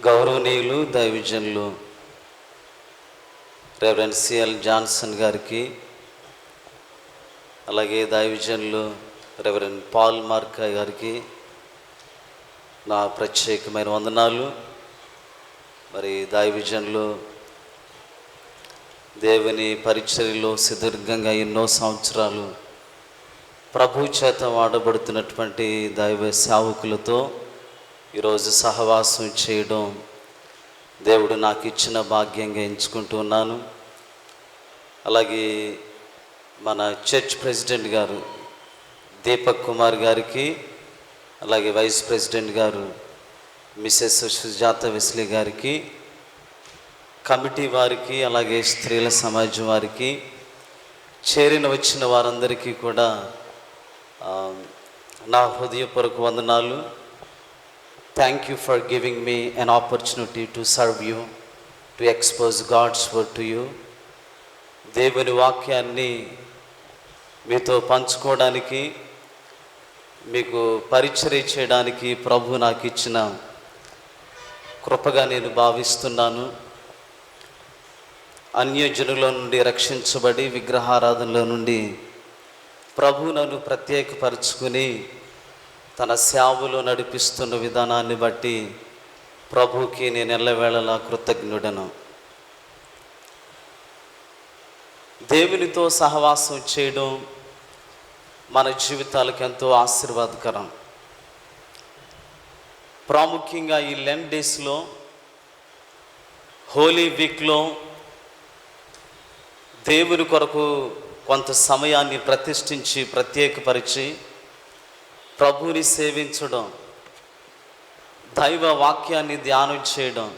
గౌరవనీయులు దైవజనులు reverend CL Johnson గారికి, అలాగే దైవజనులు రెవరెండ్ పాల్ మార్కా గారికి నా ప్రత్యేకమైన వందనాలు. మరి దైవజనులు దేవుని పరిచర్యలో సుదీర్ఘంగా ఎన్నో సంవత్సరాలు ప్రభు చేత వాడబడుతున్నటువంటి దైవ సేవకులతో ఈరోజు సహవాసం చేయడం దేవుడు నాకు ఇచ్చిన భాగ్యంగా ఎంచుకుంటూ ఉన్నాను. అలాగే మన చర్చ్ ప్రెసిడెంట్ గారు దీపక్ కుమార్ గారికి, అలాగే వైస్ ప్రెసిడెంట్ గారు మిసెస్ సుజాత వెస్లీ గారికి, కమిటీ వారికి, అలాగే స్త్రీల సమాజం వారికి, వచ్చిన వారందరికీ కూడా నా హృదయపూర్వక వందనాలు. Thank you for giving me an opportunity to serve you, to expose God's word to you. దేవుని వాక్యాన్ని మీతో పంచుకోవడానికి, మీకు పరిచర్య చేయడానికి ప్రభు నాకు ఇచ్చిన కృపగా నేను భావిస్తున్నాను. అన్యజనుల నుండి రక్షించబడి విగ్రహారాధనలో నుండి ప్రభు నన్ను ప్రత్యేకపరుచుకుని తన సేవలో నడిపిస్తున్న విధానాన్ని బట్టి ప్రభుకి నేను ఎల్లవేళలా కృతజ్ఞుడను. దేవునితో సహవాసం చేయడం మన జీవితాలకు ఎంతో ఆశీర్వాదకరం. ప్రాముఖ్యంగా ఈ లెంట్ డేస్లో, హోలీ వీక్లో దేవుని కొరకు కొంత సమయాన్ని ప్రతిష్ఠించి ప్రత్యేకపరిచి ప్రభుని సేవించడం, దైవ వాక్యాన్ని ధ్యానం చేయడం,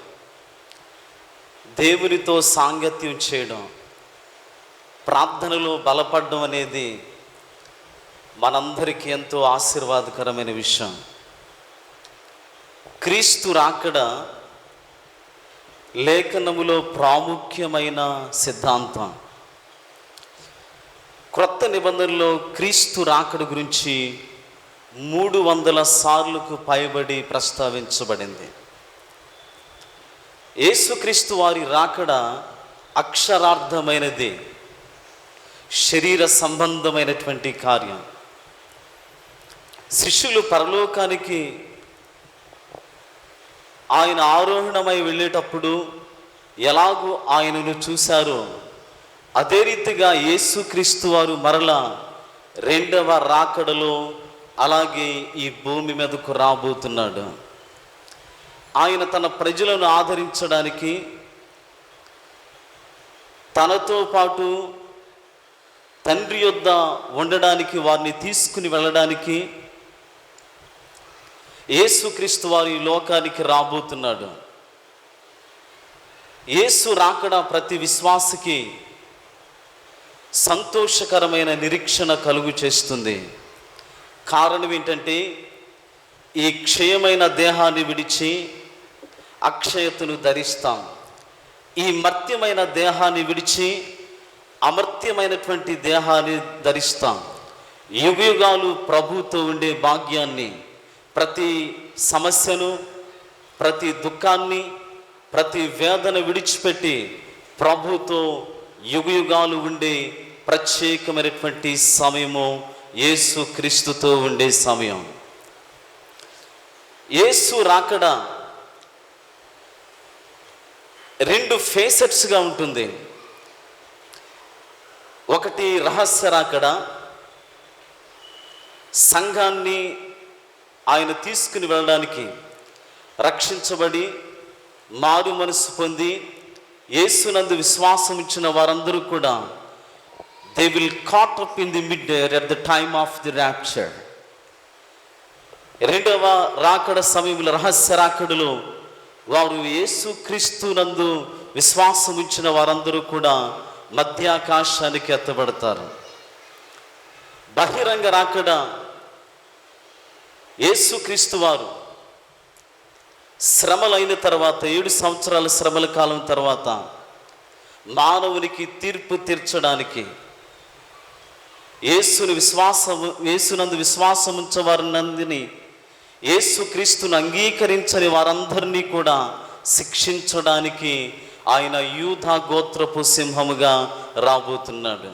దేవునితో సాంగత్యం చేయడం, ప్రార్థనలో బలపడడం అనేది మనందరికీ ఎంతో ఆశీర్వాదకరమైన విషయం. క్రీస్తు రాకడ లేఖనములో ప్రాముఖ్యమైన సిద్ధాంతం. క్రొత్త నిబంధనలో క్రీస్తు రాకడ గురించి 300 సార్లకు పైబడి ప్రస్తావించబడింది. యేసుక్రీస్తు వారి రాకడ అక్షరార్థమైనది, శరీర సంబంధమైనటువంటి కార్యం. శిష్యులు పరలోకానికి ఆయన ఆరోహణమై వెళ్ళేటప్పుడు ఎలాగూ ఆయనను చూశారో అదే రీతిగా యేసుక్రీస్తు వారు మరలా రెండవ రాకడలో అలాగే ఈ భూమి మీదకు రాబోతున్నాడు. ఆయన తన ప్రజలను ఆదరించడానికి, తనతో పాటు తండ్రి యొద్ద ఉండడానికి, వారిని తీసుకుని వెళ్ళడానికి యేసుక్రీస్తు వారి లోకానికి రాబోతున్నాడు. యేసు రాకడ ప్రతి విశ్వాసికి సంతోషకరమైన నిరీక్షణ కలుగు చేస్తుంది. కారణం ఏంటంటే, ఈ క్షయమైన దేహాన్ని విడిచి అక్షయతను ధరిస్తాం. ఈ మర్త్యమైన దేహాన్ని విడిచి అమర్త్యమైనటువంటి దేహాన్ని ధరిస్తాం. యుగయుగాలు ప్రభుతో ఉండే భాగ్యాన్ని, ప్రతి సమస్యను, ప్రతి దుఃఖాన్ని, ప్రతి వేదన విడిచిపెట్టి ప్రభుతో యుగయుగాలు ఉండే ప్రత్యేకమైనటువంటి సమయము యేసు క్రీస్తుతో ఉండే సమయం. యేసు రాకడ 2 ఫేసెట్స్గా ఉంటుంది. ఒకటి రహస్య రాకడ, సంఘాన్ని ఆయన తీసుకుని వెళ్ళడానికి, రక్షించబడి మారు మనసు పొంది యేసునందు విశ్వాసం ఇచ్చిన వారందరూ కూడా they will caught up in the mid-air at the time of the rapture. రెండవ రాకడ సమయంలో, రహస్య రాకడలో వారు యేసుక్రీస్తునందు విశ్వాసం ఇచ్చిన వారందరూ కూడా మధ్యాకాశానికి ఎత్తబడతారు. బహిరంగ రాకడ, యేసుక్రీస్తు వారు శ్రమలైన తర్వాత, 7 సంవత్సరాల శ్రమల కాలం తర్వాత మానవునికి తీర్పు తీర్చడానికి, యేసునందు విశ్వాసం ఉంచే వారినందిని యేసుక్రీస్తును అంగీకరించని వారందరినీ కూడా శిక్షించడానికి ఆయన యూదా గోత్రపు సింహముగా రాబోతున్నాడు.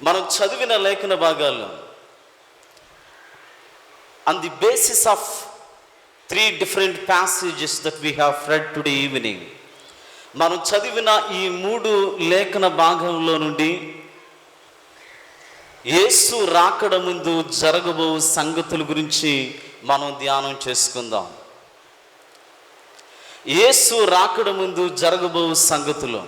మనం చదివిన లేఖన భాగాల్లో on the basis of 3 different passages that we have read today evening, మనం చదివిన ఈ 3 లేఖన భాగంలో నుండి యేసు రాకడ ముందు జరగబో సంగతుల గురించి మనం ధ్యానం చేసుకుందాం. యేసు రాకడ ముందు జరగబో సంగతులు.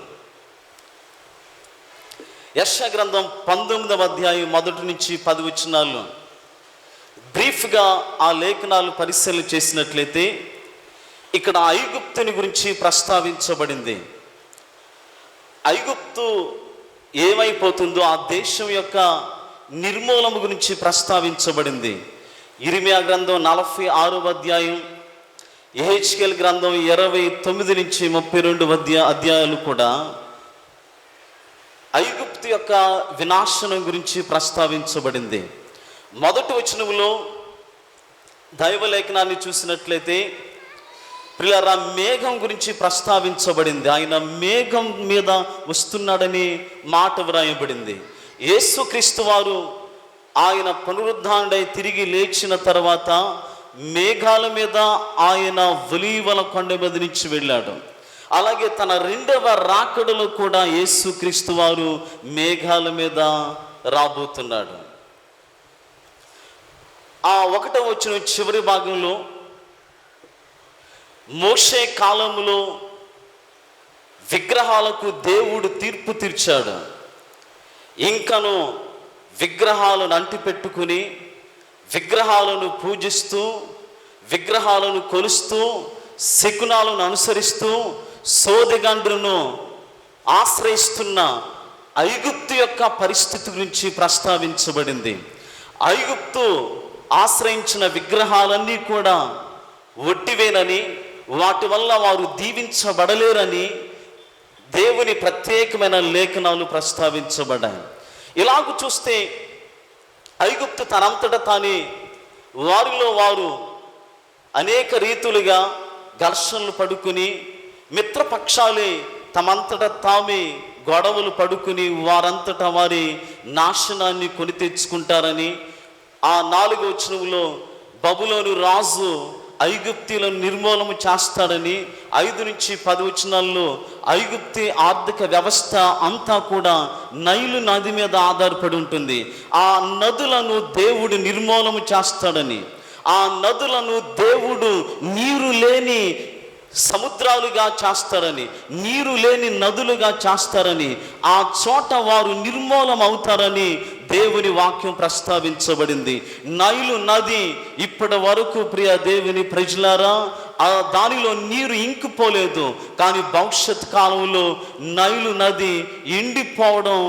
యెషయా గ్రంథం 19వ అధ్యాయం 1 నుంచి 10 వచనాలు బ్రీఫ్గా ఆ లేఖనాలు పరిశీలన చేసినట్లయితే ఇక్కడ ఐగుప్తుని గురించి ప్రస్తావించబడింది. ఐగుప్తు ఏమైపోతుందో ఆ దేశం యొక్క నిర్మూలన గురించి ప్రస్తావించబడింది. ఇర్మియా గ్రంథం 46వ అధ్యాయం, యెహెజ్కేలు గ్రంథం 29 నుంచి 32 అధ్యాయాలు కూడా ఐగుప్తు యొక్క వినాశనం గురించి ప్రస్తావించబడింది. మొదటి వచనంలో దైవలేఖనాన్ని చూసినట్లయితే ప్రియులారా, మేఘం గురించి ప్రస్తావించబడింది. ఆయన మేఘం మీద వస్తున్నాడని మాట వ్రాయబడింది. యేసుక్రీస్తు వారు ఆయన పునరుద్ధానుడై తిరిగి లేచిన తర్వాత మేఘాల మీద ఆయన ఒలీవల కొండ మీద నుంచి వెళ్ళాడు. అలాగే తన 2వ రాకడలో కూడా యేసుక్రీస్తు వారు మేఘాల మీద రాబోతున్నాడు. ఆ 1వ వచనం చివరి భాగంలో మోషే కాలంలో విగ్రహాలకు దేవుడు తీర్పు తీర్చాడు. ఇంకను విగ్రహాలను అంటిపెట్టుకుని విగ్రహాలను పూజిస్తూ విగ్రహాలను కొలుస్తూ శకునాలను అనుసరిస్తూ సోదెగండ్రును ఆశ్రయిస్తున్న ఐగుప్తు యొక్క పరిస్థితి గురించి ప్రస్తావించబడింది. ఐగుప్తు ఆశ్రయించిన విగ్రహాలన్నీ కూడా ఒట్టివేనని, వాటి వల్ల వారు దీవించబడలేరని దేవుని ప్రత్యేకమైన లేఖనాలు ప్రస్తావించబడ్డాయి. ఇలాగ చూస్తే ఐగుప్తు తనంతట తానే వారిలో వారు అనేక రీతులుగా ఘర్షణలు పడుకుని, మిత్రపక్షాలే తమంతట తామే గొడవలు పడుకుని వారంతటా వారి నాశనాన్ని కొని తెచ్చుకుంటారని, ఆ 4వ వచనంలో బబులోను రాజు ఐగుప్తీలను నిర్మూలన చేస్తాడని, 5 నుంచి 10 వచనాల్లో ఐగుప్తి ఆర్థిక వ్యవస్థ అంతా కూడా నైలు నది మీద ఆధారపడి ఉంటుంది. ఆ నదులను దేవుడు నిర్మూలన చేస్తాడని, ఆ నదులను దేవుడు నీరు లేని సముద్రాలుగా చేస్తారని, నీరు లేని నదులుగా చేస్తారని, ఆ చోట వారు నిర్మూలం అవుతారని దేవుని వాక్యం ప్రస్తావించబడింది. నైలు నది ఇప్పటి వరకు ప్రియ దేవుని ప్రజలారా దానిలో నీరు ఇంకిపోలేదు. కానీ భవిష్యత్ కాలంలో నైలు నది ఎండిపోవడం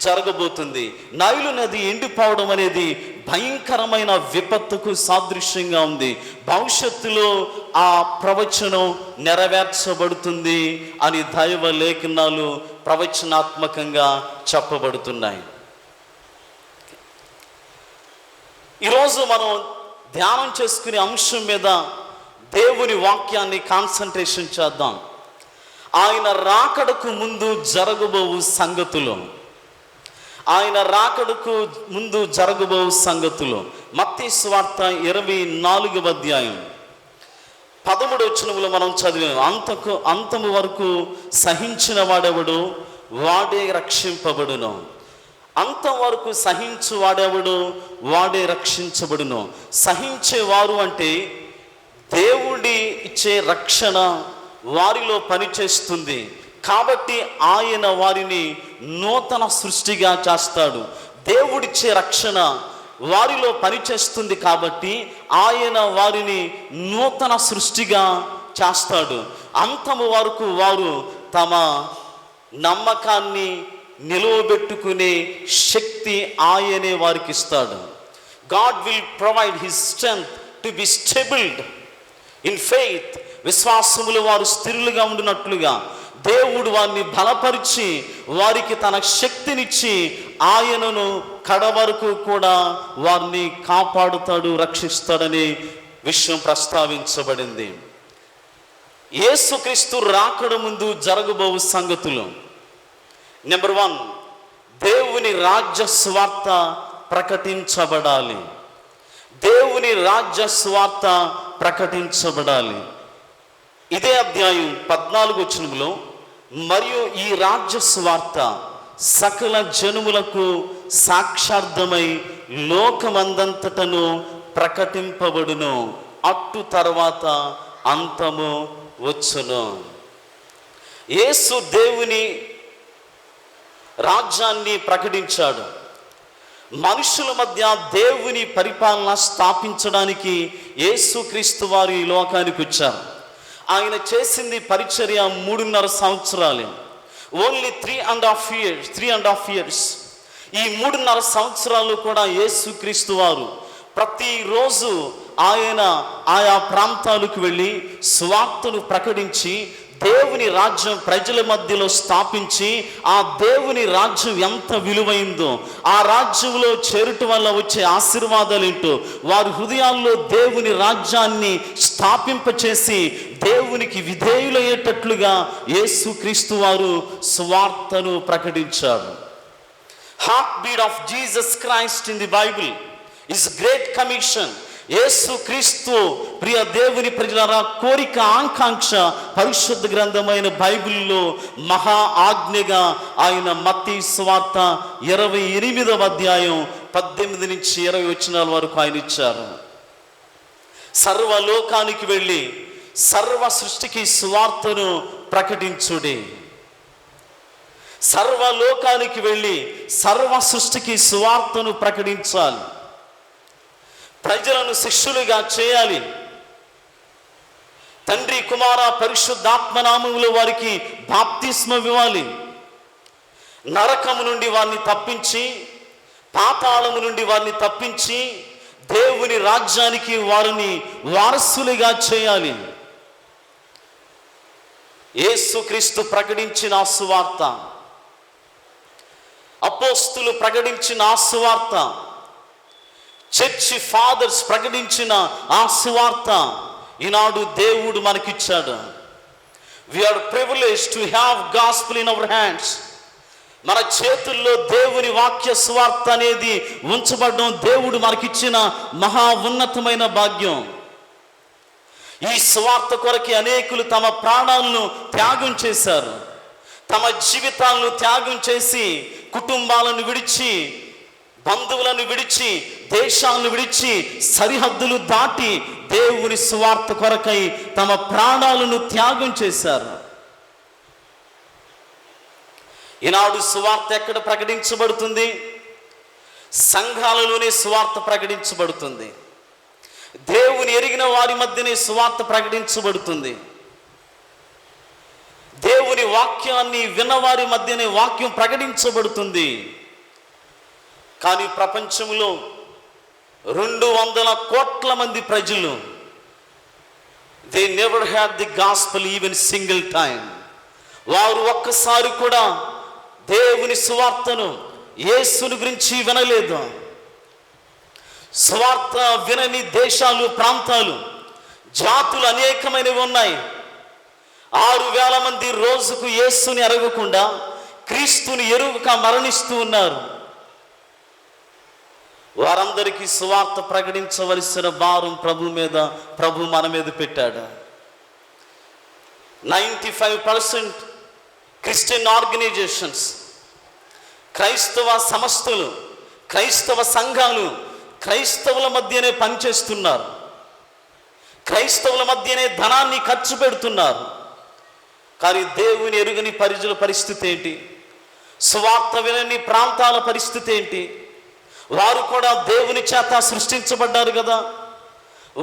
జరగబోతుంది. నైలు నది ఎండిపోవడం అనేది భయంకరమైన విపత్తుకు సాదృశ్యంగా ఉంది. భవిష్యత్తులో ఆ ప్రవచనం నెరవేర్చబడుతుంది అని దైవ లేఖనాలు ప్రవచనాత్మకంగా చెప్పబడుతున్నాయి. ఈరోజు మనం ధ్యానం చేసుకునే అంశం మీద దేవుని వాక్యాన్ని కాన్సంట్రేషన్ చేద్దాం. ఆయన రాకడకు ముందు జరగబోవు సంగతులు. ఆయన రాకడకు ముందు జరగబో సంగతులు. మత్తయి సువార్త 24వ అధ్యాయం 13వ వచనంలో మనం చదివాం. అంతము వరకు సహించిన వాడెవడు వాడే రక్షింపబడును. అంతం వరకు సహించు వాడెవడు వాడే రక్షించబడును. సహించేవారు అంటే దేవుడి ఇచ్చే రక్షణ వారిలో పనిచేస్తుంది కాబట్టి ఆయన వారిని నూతన సృష్టిగా చేస్తాడు. దేవుడిచ్చే రక్షణ వారిలో పనిచేస్తుంది కాబట్టి ఆయన వారిని నూతన సృష్టిగా చేస్తాడు. అంతము వరకు వారు తమ నమ్మకాన్ని నిలువబెట్టుకునే శక్తి ఆయనే వారికి ఇస్తాడు. God will provide his strength to be stable in faith. విశ్వాసములు వారు స్థిరులుగా ఉండినట్లుగా దేవుడు వారిని బలపరిచి వారికి తన శక్తినిచ్చి ఆయనను కడవరకు కూడా వారిని కాపాడుతాడు, రక్షిస్తాడనే విషయం ప్రస్తావించబడింది. యేసుక్రీస్తు రాకడ ముందు జరగబోవు సంగతులు. నెంబర్ 1, దేవుని రాజ్య స్వార్థ ప్రకటించబడాలి. దేవుని రాజ్య స్వార్థ ప్రకటించబడాలి. ఇదే అధ్యాయం 14వ వచనంలో, మరియు ఈ రాజ్య స్వార్థ సకల జనుములకు సాక్షార్థమై లోకమందంతటను ప్రకటింపబడును, అట్టు తర్వాత అంతము వచ్చును. యేసు దేవుని రాజ్యాన్ని ప్రకటించాడు. మనుషుల మధ్య దేవుని పరిపాలన స్థాపించడానికి యేసుక్రీస్తు వారు ఈ లోకానికి వచ్చారు. ఆయన చేసింది పరిచర్య 3.5 సంవత్సరాలే. Only 3.5 years. ఈ 3.5 సంవత్సరాలు కూడా యేసుక్రీస్తు వారు ప్రతిరోజు ఆయన ఆయా ప్రాంతాలకు వెళ్ళి సువార్తను ప్రకటించి దేవుని రాజ్యం ప్రజల మధ్యలో స్థాపించి, ఆ దేవుని రాజ్యం ఎంత విలువైందో, ఆ రాజ్యంలో చేరుట వల్ల వచ్చే ఆశీర్వాదాలు ఏంటో వారి హృదయాల్లో దేవుని రాజ్యాన్ని స్థాపింపచేసి దేవునికి విధేయులయ్యేటట్లుగా యేసుక్రీస్తు వారు సువార్తను ప్రకటించారు. Heart beat of Jesus Christ in the Bible is great commission. యేసుక్రీస్తు ప్రియ దేవుని ప్రజలారా కోరిక, ఆకాంక్ష పరిశుద్ధ గ్రంథమైన బైబిల్లో మహా ఆజ్ఞగా ఆయన మత్తయి సువార్త 28వ అధ్యాయం 18 నుంచి 20 వచనాల వరకు ఆయన ఇచ్చారు. సర్వలోకానికి వెళ్ళి సర్వ సృష్టికి సువార్తను ప్రకటించుడి. సర్వలోకానికి వెళ్ళి సర్వ సృష్టికి సువార్తను ప్రకటించాలి. ప్రజలను శిష్యులుగా చేయాలి. తండ్రి, కుమార, పరిశుద్ధాత్మ నామములో వారికి బాప్తిస్మం ఇవ్వాలి. నరకము నుండి వారిని తప్పించి, పాతాళము నుండి వారిని తప్పించి దేవుని రాజ్యానికి వారిని వారసులుగా చేయాలి. యేసుక్రీస్తు ప్రకటించిన ఆ సువార్త, అపోస్తులు ప్రకటించిన ఆ సువార్త, చర్చి ఫాదర్స్ ప్రకటించిన ఆ సువార్త ఈనాడు దేవుడు మనకిచ్చాడు. We are privileged to have gospel in our hands. మన చేతుల్లో దేవుని వాక్య సువార్త అనేది ఉంచబడడం దేవుడు మనకిచ్చిన మహా ఉన్నతమైన భాగ్యం. ఈ సువార్త కొరకి అనేకులు తమ ప్రాణాలను త్యాగం చేశారు. తమ జీవితాలను త్యాగం చేసి, కుటుంబాలను విడిచి, బంధువులను విడిచి, దేశాలను విడిచి, సరిహద్దులు దాటి దేవుని సువార్త కొరకై తమ ప్రాణాలను త్యాగం చేశారు. ఈనాడు సువార్త ఎక్కడ ప్రకటించబడుతుంది? సంఘాలలోనే సువార్త ప్రకటించబడుతుంది. దేవుని ఎరిగిన వారి మధ్యనే సువార్త ప్రకటించబడుతుంది. దేవుని వాక్యాన్ని విన్నవారి మధ్యనే వాక్యం ప్రకటించబడుతుంది. కానీ ప్రపంచంలో 200 కోట్ల మంది ప్రజలు, they never had the gospel even single time. వారు ఒక్కసారి కూడా దేవుని సువార్తను, యేసుని గురించి వినలేదు. సువార్త వినని దేశాలు, ప్రాంతాలు, జాతులు అనేకమైనవి ఉన్నాయి. 6,000 మంది రోజుకు యేసుని ఎరగకుండా క్రీస్తుని ఎరుగక మరణిస్తూ ఉన్నారు. వారందరికీ సువార్త ప్రకటించవలసిన భారం ప్రభు మన మీద పెట్టాడు. 95% క్రిస్టియన్ ఆర్గనైజేషన్స్, క్రైస్తవ సంస్థలు, క్రైస్తవ సంఘాలు క్రైస్తవుల మధ్యనే పనిచేస్తున్నారు. క్రైస్తవుల మధ్యనే ధనాన్ని ఖర్చు పెడుతున్నారు. కానీ దేవుని ఎరుగని ప్రజల పరిస్థితి ఏంటి? సువార్త వినని ప్రాంతాల పరిస్థితి ఏంటి? వారు కూడా దేవుని చేత సృష్టించబడ్డారు కదా.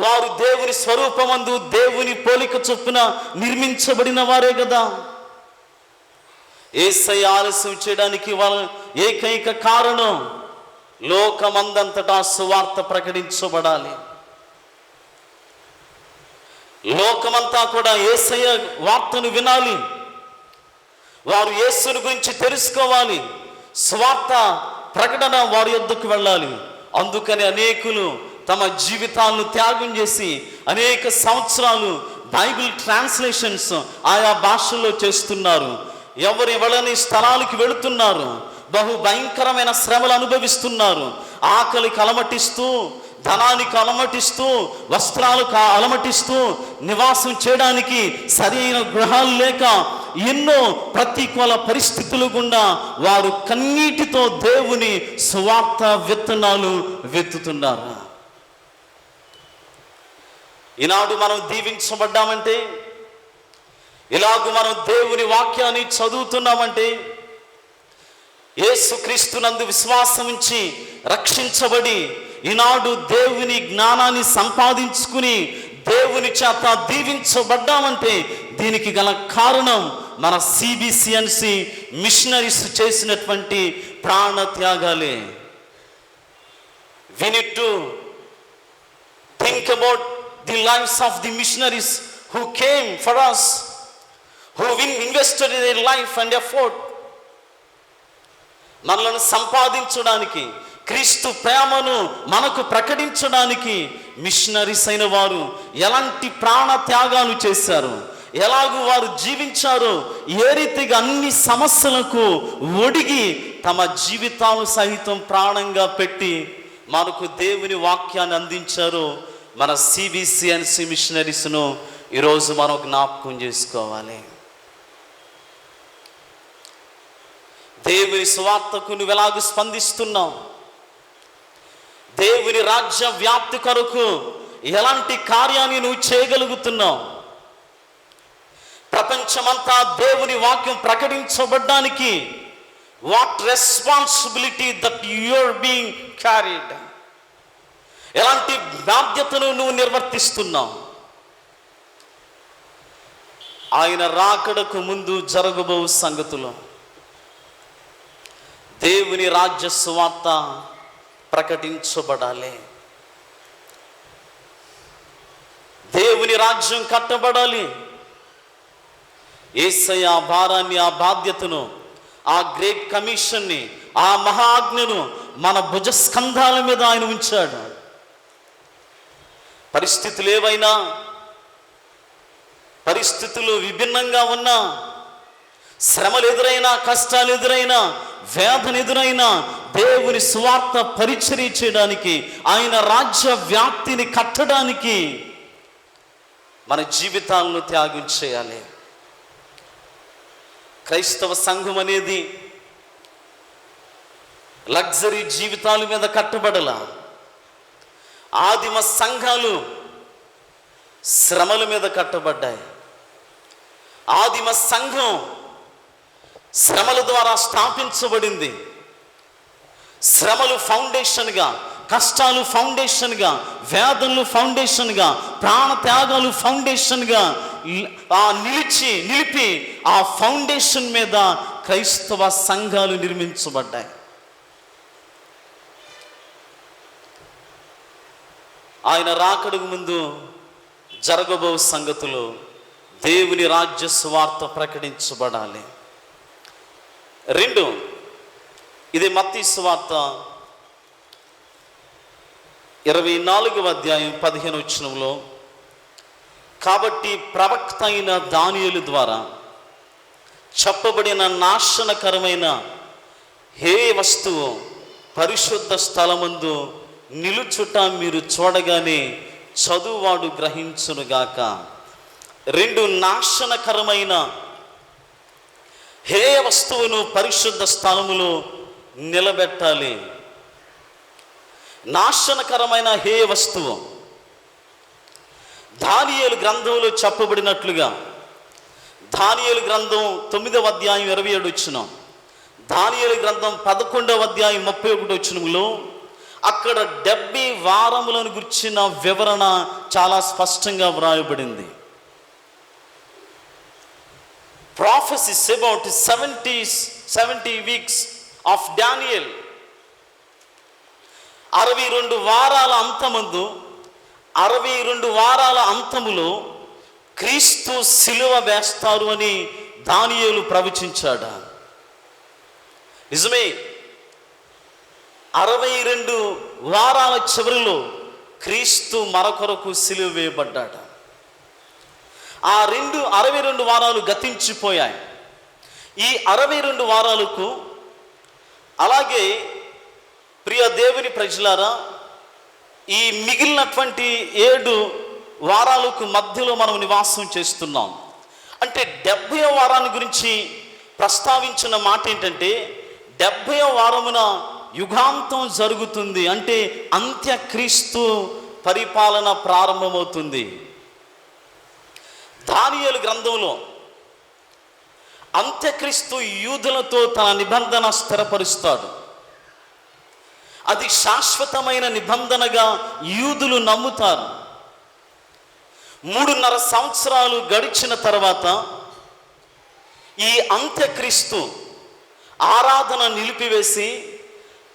వారు దేవుని స్వరూపమందు, దేవుని పోలిక చొప్పున నిర్మించబడిన వారే కదా. యేసయ్య ఆలస్యం చేయడానికి వాళ్ళ ఏకైక కారణం, లోకమందంతటా సువార్త ప్రకటించబడాలి. లోకమంతా కూడా యేసయ్య వార్తను వినాలి. వారు యేసుని గురించి తెలుసుకోవాలి. సువార్త ప్రకటన వారి యొద్దకు వెళ్ళాలి. అందుకని అనేకులు తమ జీవితాలను త్యాగం చేసి అనేక సంవత్సరాలు బైబిల్ ట్రాన్స్లేషన్స్ ఆయా భాషల్లో చేస్తున్నారు. ఎవరి వెళ్ళని స్థలాలకి వెళుతున్నారు, బహు భయంకరమైన శ్రమలు అనుభవిస్తున్నారు. ఆకలికి అలమటిస్తూ, ధనానికి అలమటిస్తూ, వస్త్రాలకు అలమటిస్తూ, నివాసం చేయడానికి సరైన గృహాలు లేక ఎన్నో ప్రతికూల పరిస్థితులు గుండా వారు కన్నీటితో దేవుని సువార్త విత్తనాలు విత్తుతున్నారు. ఈనాడు మనం దీవించబడ్డామంటే, ఇలాగూ మనం దేవుని వాక్యాన్ని చదువుతున్నామంటే, యేసుక్రీస్తునందు విశ్వాసం ఉంచి రక్షించబడి ఈనాడు దేవుని జ్ఞానాన్ని సంపాదించుకుని దేవుని చేత దీవించబడ్డామంటే దీనికి గల కారణం మన సిబిసిఎన్సి మిషనరీస్ చేసినటువంటి ప్రాణ త్యాగాలే. We need to think about the lives of the missionaries who came for us, who invested in their life and effort. మనలను సంపాదించడానికి, క్రీస్తు ప్రేమను మనకు ప్రకటించడానికి మిషనరీస్ అయిన వారు ఎలాంటి ప్రాణ త్యాగాలు చేశారు, ఎలాగూ వారు జీవించారో, ఏ రీతిగా అన్ని సమస్యలకు ఒడిగి తమ జీవితాలు సహితం ప్రాణంగా పెట్టి మనకు దేవుని వాక్యాన్ని అందించారో మన సిబిసిఎన్సి మిషనరీస్ను ఈరోజు మనం జ్ఞాపకం చేసుకోవాలి. దేవుని సువార్తకు నువ్వు ఎలాగూ స్పందిస్తున్నావు? దేవుని రాజ్య వ్యాప్తి కొరకు ఎలాంటి కార్యాన్ని నువ్వు చేయగలుగుతున్నావు? ప్రపంచమంతా దేవుని వాక్యం ప్రకటించబడ్డానికి what responsibility that you are being carried, ఎలాంటి బాధ్యతను నువ్వు నిర్వర్తిస్తున్నావు? ఆయన రాకడకు ముందు జరగబో సంగతులు దేవుని రాజ్య సువార్త ప్రకటించబడాలి. దేవుని రాజ్యం కట్టబడాలి. యేసయ్య ఆ భారాన్ని, ఆ బాధ్యతను, ఆ గ్రేట్ కమిషన్ని, ఆ మహాజ్ఞను మన భుజస్కంధాల మీద ఆయన ఉంచాడు. పరిస్థితులు ఏవైనా, పరిస్థితులు విభిన్నంగా ఉన్నా, శ్రమలు ఎదురైనా, కష్టాలు ఎదురైనా, వేదన ఎదురైనా దేవుని సువార్త పరిచర్య చేయడానికి, ఆయన రాజ్య వ్యాప్తిని కట్టడానికి మన జీవితాలను త్యాగం చేయాలి. క్రైస్తవ సంఘం అనేది లగ్జరీ జీవితాల మీద కట్టబడల. ఆదిమ సంఘాలు శ్రమల మీద కట్టబడ్డాయి. ఆదిమ సంఘం శ్రమల ద్వారా స్థాపించబడింది. శ్రమలు ఫౌండేషన్గా, కష్టాలు ఫౌండేషన్గా, వేదనలు ఫౌండేషన్గా, ప్రాణ త్యాగాలు ఫౌండేషన్గా నిలిపి ఆ ఫౌండేషన్ మీద క్రైస్తవ సంఘాలు నిర్మించబడ్డాయి. ఆయన రాకడకు ముందు జరగబో సంగతులు దేవుని రాజ్య సువార్త ప్రకటించబడాలి. 2, ఇది మత్తయి సువార్త 24వ అధ్యాయం 15వ వచనంలో, కాబట్టి ప్రవక్త అయిన దానియేలు ద్వారా చెప్పబడిన నాశనకరమైన హే వస్తువు పరిశుద్ధ స్థలమందు నిలుచుట మీరు చూడగానే చదువువాడు గ్రహించునుగాక. 2 నాశనకరమైన హే వస్తువును పరిశుద్ధ స్థలములో నిలబెట్టాలి. నాశనకరమైన హే వస్తువు దానియేలు గ్రంథంలో చెప్పబడినట్లుగా, దానియేలు గ్రంథం 9వ అధ్యాయం 27 వచనం, దానియేలు గ్రంథం 11వ అధ్యాయం 31 వచనంలో అక్కడ 70 వారములను గుర్చిన వివరణ చాలా స్పష్టంగా వ్రాయబడింది. Prophecies about 70 weeks of Daniel. 62 వారాల అంతమందు, 62 వారాల అంతములో క్రీస్తు సిలువ వేస్తారు అని దానియేలు ప్రవచించాడు. నిజమే, 62 వారాల చివరిలో క్రీస్తు మరొకరకు సిలువ వేయబడ్డాడు. ఆ 62 వారాలు గతించిపోయాయి. ఈ 62 వారాలకు అలాగే ప్రియ దేవుని ప్రజలారా, ఈ మిగిలినటువంటి 7 వారాలకు మధ్యలో మనం నివాసం చేస్తున్నాం. అంటే 70వ వారాన్ని గురించి ప్రస్తావించిన మాట ఏంటంటే, 70వ వారమున యుగాంతం జరుగుతుంది. అంటే అంత్యక్రీస్తు పరిపాలన ప్రారంభమవుతుంది. దానియేలు గ్రంథంలో అంత్యక్రీస్తు యూదులతో తన నిబంధన స్థిరపరుస్తాడు. అది శాశ్వతమైన నిబంధనగా యూదులు నమ్ముతారు. 3.5 సంవత్సరాలు గడిచిన తర్వాత ఈ అంత్యక్రీస్తు ఆరాధన నిలిపివేసి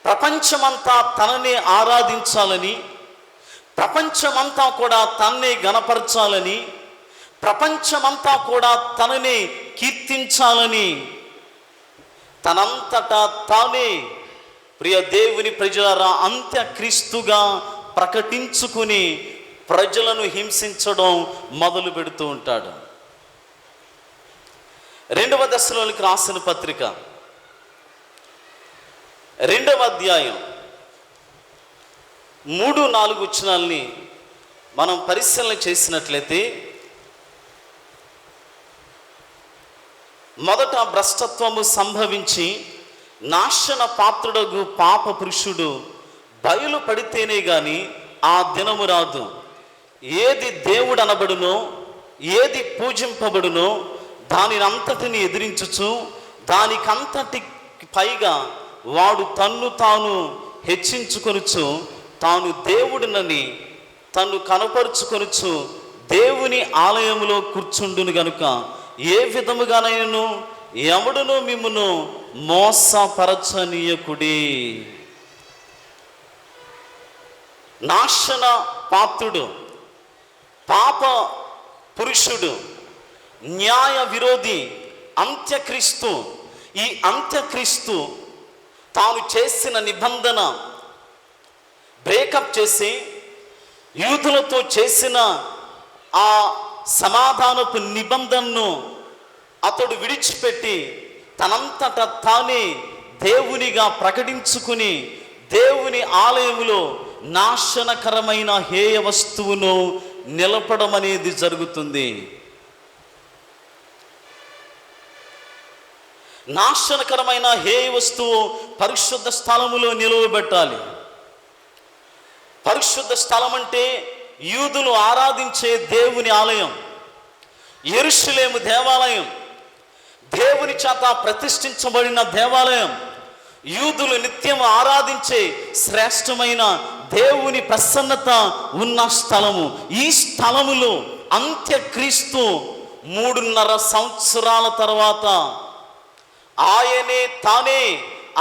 ప్రపంచమంతా తననే ఆరాధించాలని, ప్రపంచమంతా కూడా తన్నే గణపరచాలని, ప్రపంచమంతా కూడా తననే కీర్తించాలని తనంతటా తానే ప్రియ దేవుని ప్రజలారా అంత్యక్రీస్తుగా ప్రకటించుకుని ప్రజలను హింసించడం మొదలు పెడుతూ ఉంటాడు. 2వ దశలోనికి రాసిన పత్రిక 2వ అధ్యాయం 3-4 వచనాల్ని మనం పరిశీలన చేసినట్లయితే, మొదట భ్రష్టత్వము సంభవించి నాశన పాత్రుడగు పాప పురుషుడు బయలుపడితేనే గాని ఆ దినము రాదు. ఏది దేవుడు అనబడునో, ఏది పూజింపబడునో దానిని అంతటిని ఎదిరించుచు దానికంతటి పైగా వాడు తన్ను తాను హెచ్చించుకొనుచు తాను దేవుడినని తన్ను కనపరుచుకొనుచు దేవుని ఆలయములో కూర్చుండును గనుక ఏ విధముగానైనను ఎవడును మిమ్మును మోసపరచనీయకుడి. నాశన పాత్రుడు, పాప పురుషుడు, న్యాయ విరోధి అంత్యక్రీస్తు. ఈ అంత్యక్రీస్తు తాను చేసిన నిబంధన బ్రేకప్ చేసి యూదులతో చేసిన ఆ సమాధానపు నిబంధనను అతడు విడిచిపెట్టి తనంతట తానే దేవునిగా ప్రకటించుకుని దేవుని ఆలయములో నాశనకరమైన హేయ వస్తువును నిలపడం అనేది జరుగుతుంది. నాశనకరమైన హేయ వస్తువు పరిశుద్ధ స్థలములో నిలువబెట్టాలి. పరిశుద్ధ స్థలం అంటే యూదులు ఆరాధించే దేవుని ఆలయం, యెరూషలేము దేవాలయం, దేవుని చేత ప్రతిష్ఠించబడిన దేవాలయం, యూదులు నిత్యం ఆరాధించే శ్రేష్టమైన దేవుని ప్రసన్నత ఉన్న స్థలము. ఈ స్థలములో అంత్యక్రీస్తు 3.5 సంవత్సరాల తర్వాత ఆయనే తానే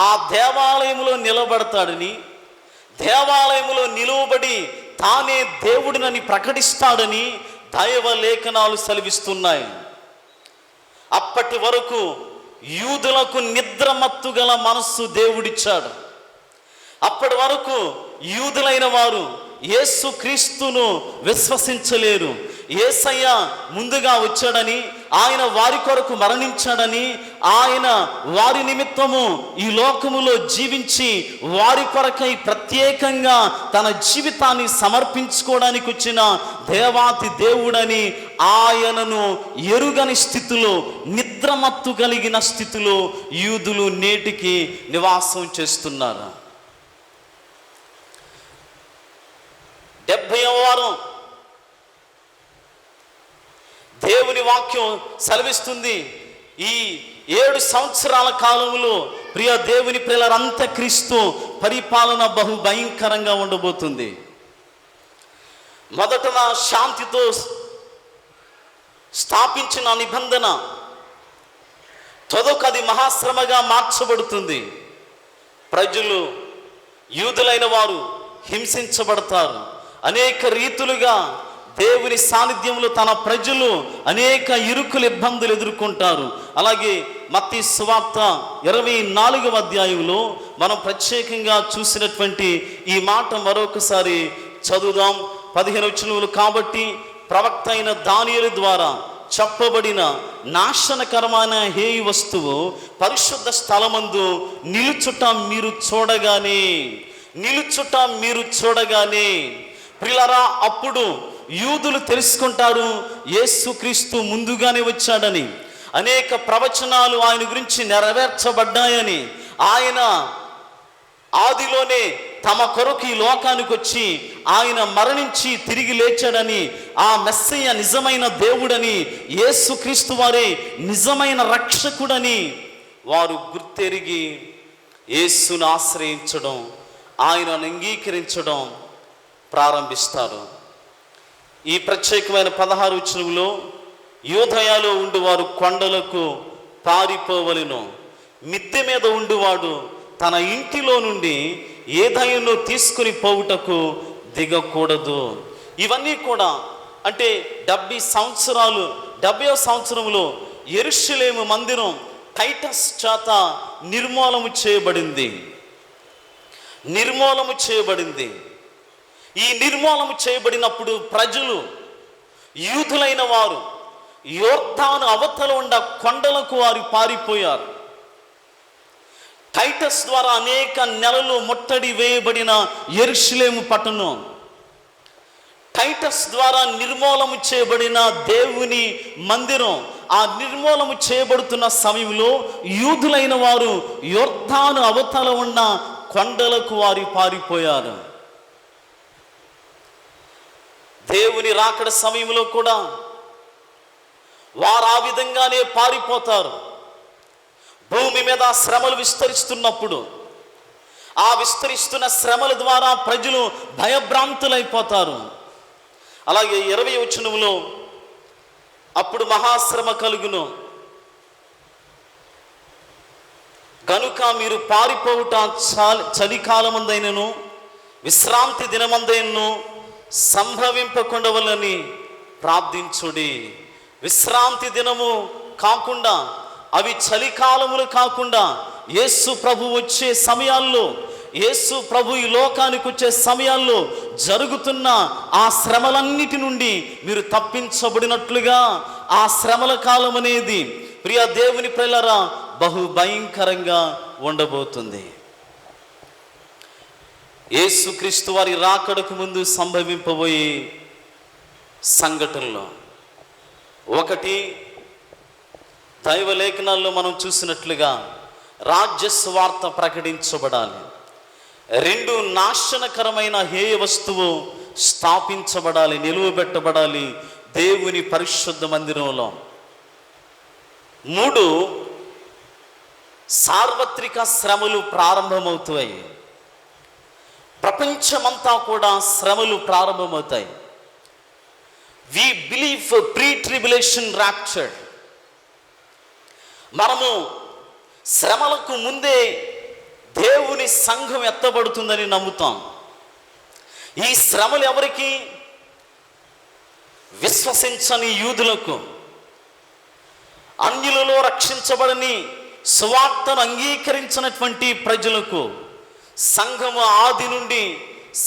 ఆ దేవాలయములో నిలబడతాడని, దేవాలయములో నిలువబడి తానే దేవుడినని ప్రకటిస్తాడని దైవ లేఖనాలు సెలవిస్తున్నాయి. అప్పటి వరకు యూదులకు నిద్రమత్తు గల మనస్సు దేవుడిచ్చాడు. అప్పటి వరకు యూదులైన వారు యేసు క్రీస్తును విశ్వసించలేరు. యేసయ్య ముందుగా వచ్చాడని, ఆయన వారి కొరకు మరణించాడని, ఆయన వారి నిమిత్తము ఈ లోకములో జీవించి వారి కొరకై ప్రత్యేకంగా తన జీవితాన్ని సమర్పించుకోవడానికి వచ్చిన దేవాతి దేవుడని ఆయనను ఎరుగని స్థితిలో, నిద్రమత్తు కలిగిన స్థితిలో యూదులు నేటికి నివాసం చేస్తున్నారు. 70వ వారం దేవుని వాక్యం సెలవిస్తుంది, ఈ 7 సంవత్సరాల కాలంలో ప్రియ దేవుని ప్రియులారా అంత్యక్రీస్తు పరిపాలన బహు భయంకరంగా ఉండబోతుంది. మొదట శాంతితో స్థాపించిన నిబంధన తదుకది మహాశ్రమగా మార్చబడుతుంది. ప్రజలు, యూదులైన వారు హింసించబడతారు. అనేక రీతులుగా దేవుని సాన్నిధ్యంలో తన ప్రజలు అనేక ఇరుకులు, ఇబ్బందులు ఎదుర్కొంటారు. అలాగే మత్తయి సువార్త 24వ అధ్యాయంలో మనం ప్రత్యేకంగా చూసినటువంటి ఈ మాట మరొకసారి చదువుదాం. 15 వచనములు. కాబట్టి ప్రవక్త అయిన దానియేలు ద్వారా చెప్పబడిన నాశనకరమైన హేయ వస్తువు పరిశుద్ధ స్థలమందు నిలుచుట మీరు చూడగానే ప్రియులారా, అప్పుడు యూదులు తెలుసుకుంటారు యేసుక్రీస్తు ముందుగానే వచ్చాడని, అనేక ప్రవచనాలు ఆయన గురించి నెరవేర్చబడ్డాయని, ఆయన ఆదిలోనే తమ కొరకు ఈ లోకానికి వచ్చి ఆయన మరణించి తిరిగి లేచాడని, ఆ మెస్సయ్య నిజమైన దేవుడని, యేసుక్రీస్తు వారే నిజమైన రక్షకుడని వారు గుర్తెరిగి యేసును ఆశ్రయించడం, ఆయనను అంగీకరించడం ప్రారంభిస్తారు. ఈ ప్రత్యేకమైన 16 వచనంలో యూదయలో ఉండువారు కొండలకు పారిపోవలెను, మిద్దె మీద ఉండువాడు తన ఇంటిలో నుండి ఏదైనా తీసుకుని పోవుటకు దిగకూడదు. ఇవన్నీ కూడా అంటే 70వ సంవత్సరంలో యెరూషలేము మందిరం టైటస్ చేత నిర్మూలము చేయబడింది. ఈ నిర్మూలము చేయబడినప్పుడు ప్రజలు, యూదులైన వారు యోర్దాను అవతల ఉన్న కొండలకు వారు పారిపోయారు. టైటస్ ద్వారా అనేక నెలలు ముట్టడి వేయబడిన యెరూషలేము పట్టణం, టైటస్ ద్వారా నిర్మూలము చేయబడిన దేవుని మందిరం, ఆ నిర్మూలము చేయబడుతున్న సమయంలో యూదులైన వారు యోర్దాను అవతల ఉన్న కొండలకు వారు పారిపోయారు. దేవుని రాకడ సమయంలో కూడా వారు ఆ విధంగానే పారిపోతారు. భూమి మీద శ్రమలు విస్తరిస్తున్నప్పుడు, ఆ విస్తరిస్తున్న శ్రమల ద్వారా ప్రజలు భయభ్రాంతులైపోతారు. అలాగే 20వ వచనంలో అప్పుడు మహాశ్రమ కలుగును గనుక మీరు పారిపోవుట చలికాలమందైనను విశ్రాంతి దినమందైనను సంభవింపకుండవలని ప్రార్థించుడి. విశ్రాంతి దినము కాకుండా, అవి చలికాలములు కాకుండా, యేసు ప్రభు వచ్చే సమయాల్లో, యేసు ప్రభు ఈ లోకానికి వచ్చే సమయాల్లో జరుగుతున్న ఆ శ్రమలన్నిటి నుండి మీరు తప్పించబడినట్లుగా ఆ శ్రమల కాలం అనేది ప్రియ దేవుని ప్రియులారా బహు భయంకరంగా ఉండబోతుంది. యేసుక్రీస్తు వారి రాకడకు ముందు సంభవింపబోయే సంఘటనలో ఒకటి, దైవ లేఖనాల్లో మనం చూసినట్లుగా రాజ్య సువార్త ప్రకటించబడాలి. 2, నాశనకరమైన హేయ వస్తువు స్థాపించబడాలి, నిలువబెట్టబడాలి దేవుని పరిశుద్ధ మందిరంలో. 3, సార్వత్రిక శ్రమలు ప్రారంభమవుతాయి. ప్రపంచమంతా కూడా శ్రమలు ప్రారంభమవుతాయి. We believe pre tribulation rapture. మనము శ్రమలకు ముందే దేవుని సంఘం ఎత్తబడుతుందని నమ్ముతాం. ఈ శ్రమలు ఎవరికి? విశ్వసించని యూదులకు, అన్యులలో రక్షించబడని సువార్తను అంగీకరించినటువంటి ప్రజలకు సంఘము ఆది నుండి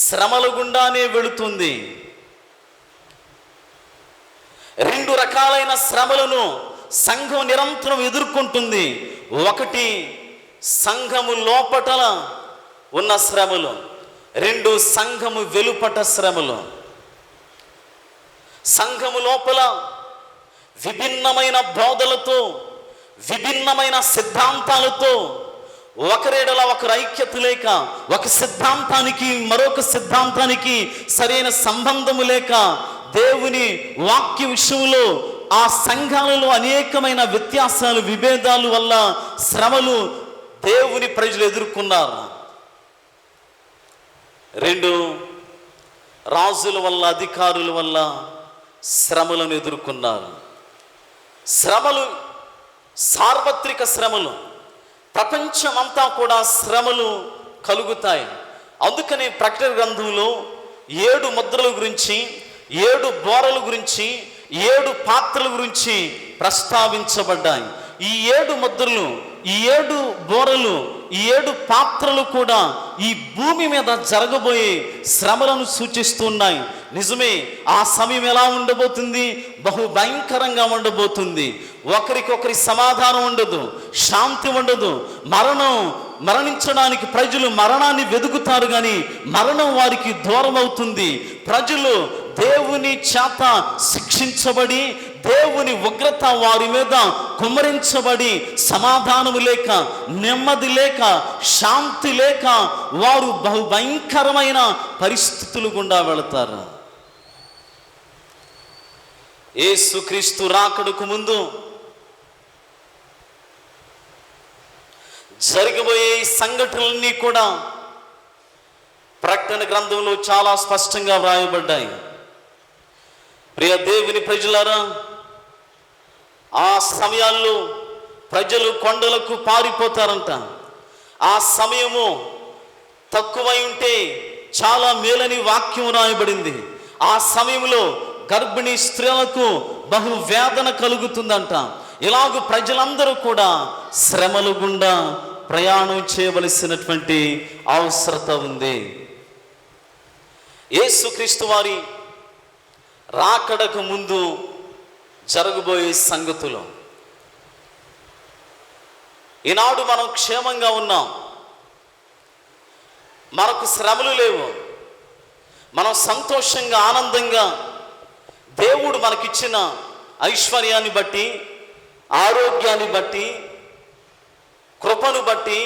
శ్రమల గుండానే వెళుతుంది. 2 రకాలైన శ్రమలను సంఘం నిరంతరం ఎదుర్కొంటుంది. 1, సంఘము లోపటల ఉన్న శ్రమలు. 2, సంఘము వెలుపట శ్రమలు. సంఘము లోపల విభిన్నమైన బోధలతో, విభిన్నమైన సిద్ధాంతాలతో, ఒకరేడల ఒకరు ఐక్యత లేక, ఒక సిద్ధాంతానికి మరొక సిద్ధాంతానికి సరైన సంబంధము లేక, దేవుని వాక్య విషయంలో ఆ సంఘాలలో అనేకమైన వ్యత్యాసాలు, విభేదాలు వల్ల శ్రమలు దేవుని ప్రజలు ఎదుర్కొన్నారు. 2, రాజుల వల్ల, అధికారుల వల్ల శ్రమలను ఎదుర్కొన్నారు. శ్రమలు సార్వత్రిక శ్రమలు, ప్రపంచమంతా కూడా శ్రమలు కలుగుతాయి. అందుకని ప్రకటన గ్రంథంలో 7 ముద్రల గురించి, 7 బోరల గురించి, 7 పాత్రల గురించి ప్రస్తావించబడ్డాయి. ఈ 7 ముద్రలు, ఈ 7 బోరలు, ఈ 7 పాత్రలు కూడా ఈ భూమి మీద జరగబోయే శ్రమలను సూచిస్తున్నాయి. నిజమే, ఆ సమయం ఎలా ఉండబోతుంది? బహు భయంకరంగా ఉండబోతుంది. ఒకరికొకరి సమాధానం ఉండదు, శాంతి ఉండదు. మరణించడానికి ప్రజలు మరణాన్ని వెతుకుతారు, కానీ మరణం వారికి దూరం అవుతుంది. ప్రజలు దేవుని చేత శిక్షించబడి, దేవుని ఉగ్రత వారి మీద కుమ్మరించబడి, సమాధానము లేక, నెమ్మది లేక, శాంతి లేక వారు బహు భయంకరమైన పరిస్థితులు గుండా వెళతారు. యేసుక్రీస్తు రాకడకు ముందు జరగబోయే ఈ సంఘటనలన్నీ కూడా ప్రకటన గ్రంథంలో చాలా స్పష్టంగా వ్రాయబడ్డాయి. ప్రియ దేవుని ప్రజలారా, ఆ సమయాల్లో ప్రజలు కొండలకు పారిపోతారంట. ఆ సమయము తక్కువై ఉంటే చాలా మేలని వాక్యం రాయబడింది. ఆ సమయంలో గర్భిణీ స్త్రీలకు బహు వేదన కలుగుతుందంట. ఇలాగూ ప్రజలందరూ కూడా శ్రమల గుండా ప్రయాణం చేయవలసినటువంటి అవసరత ఉంది. యేసుక్రీస్తు వారి రాకడకు ముందు జరగబోయే సంగతులు. ఈనాడు మనం క్షేమంగా ఉన్నాం, మనకు శ్రమలు లేవు, మనం సంతోషంగా ఆనందంగా దేవుడు మనకిచ్చిన ఐశ్వర్యాన్ని బట్టి, ఆరోగ్యాన్ని బట్టి, కృపను బట్టి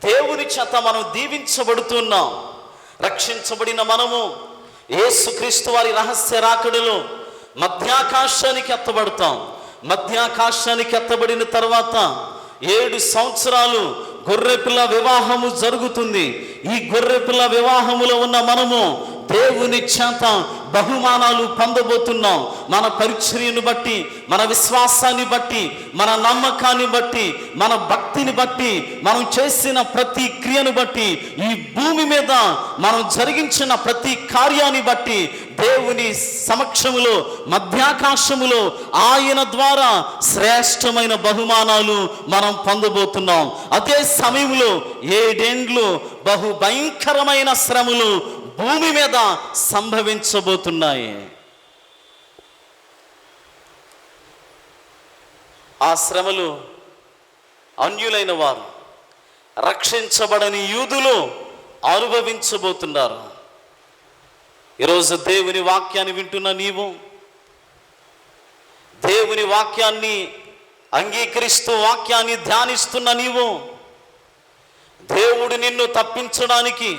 దేవుని చేత మనం దీవించబడుతున్నాం. రక్షించబడిన మనము యేసుక్రీస్తు వారి రహస్య రాకడలో మధ్యాకాశానికి ఎత్తబడతాం. మధ్యాకాశానికి ఎత్తబడిన తర్వాత 7 సంవత్సరాలు గొర్రెపిల్ల వివాహము జరుగుతుంది. ఈ గొర్రెపిల్ల వివాహములో ఉన్న మనము దేవుని చేత బహుమానాలు పొందబోతున్నాం. మన పరిచర్యను బట్టి, మన విశ్వాసాన్ని బట్టి, మన నమ్మకాన్ని బట్టి, మన భక్తిని బట్టి, మనం చేసిన ప్రతి క్రియను బట్టి, ఈ భూమి మీద మనం జరిగించిన ప్రతి కార్యాన్ని బట్టి దేవుని సమక్షములో, మధ్యాకాశములో ఆయన ద్వారా శ్రేష్టమైన బహుమానాలు మనం పొందబోతున్నాం. అదే సమయంలో 7 ఏండ్లు బహు భయంకరమైన శ్రమలు భూమి మీద సంభవించబోతున్నాయి. ఆ శ్రమలు అన్యులైన వారు, రక్షించబడని యూదులు అనుభవించబోతున్నారు. ఈరోజు దేవుని వాక్యాన్ని వింటున్న నీవు, దేవుని వాక్యాన్ని అంగీకరిస్తూ వాక్యాన్ని ధ్యానిస్తున్న నీవు, దేవుడు నిన్ను తప్పించడానికి,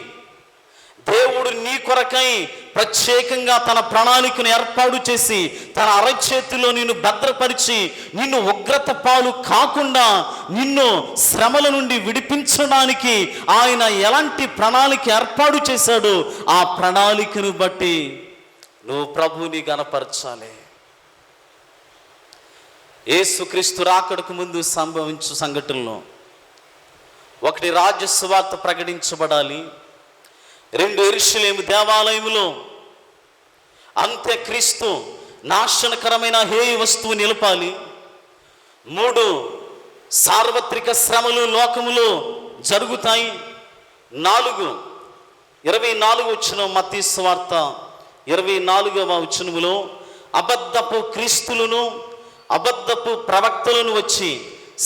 దేవుడు నీ కొరకై ప్రత్యేకంగా తన ప్రణాళికను ఏర్పాటు చేసి తన అరచేతిలో నిన్ను భద్రపరిచి, నిన్ను ఉగ్రత పాలు కాకుండా నిన్ను శ్రమల నుండి విడిపించడానికి ఆయన ఎలాంటి ప్రణాళిక ఏర్పాటు చేశాడో ఆ ప్రణాళికను బట్టి నువ్వు ప్రభువుని గణపరచాలి. యేసుక్రీస్తు రాకడకు ముందు సంభవించు సంఘటనలో 1 రాజ్య సువార్త ప్రకటించబడాలి. 2 యెరూషలేము దేవాలయములో అంత్యక్రీస్తు నాశనకరమైన హేయ వస్తువు నిలపాలి. 3 సార్వత్రిక శ్రమలు లోకములో జరుగుతాయి. 4 24 వచనం, మత్తయి సువార్త 24వ వచనములో అబద్ధపు క్రీస్తులను, అబద్ధపు ప్రవక్తలను వచ్చి